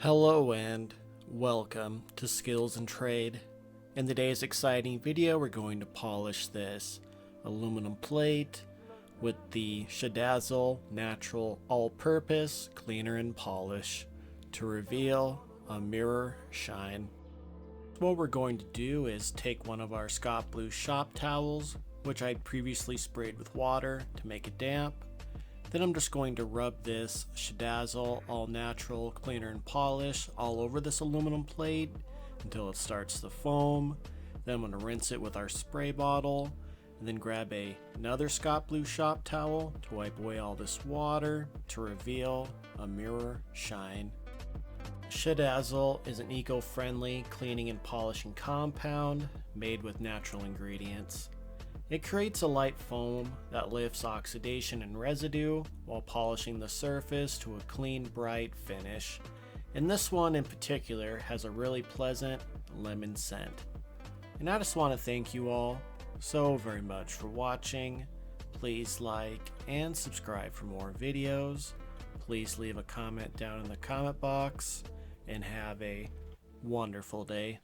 Hello and welcome to Skills and Trade. In today's exciting video, we're going to polish this aluminum plate with the Shadazzle Natural All-Purpose Cleaner and Polish to reveal a mirror shine. What we're going to do is take one of our Scott Blue shop towels, which I'd previously sprayed with water to make it damp. Then I'm just going to rub this Shadazzle All Natural Cleaner and Polish all over this aluminum plate until it starts to foam. Then I'm going to rinse it with our spray bottle and then grab another Scott Blue shop towel to wipe away all this water to reveal a mirror shine. Shadazzle is an eco-friendly cleaning and polishing compound made with natural ingredients. It creates a light foam that lifts oxidation and residue while polishing the surface to a clean, bright finish. And this one in particular has a really pleasant lemon scent. And I just want to thank you all so very much for watching. Please like and subscribe for more videos. Please leave a comment down in the comment box and have a wonderful day.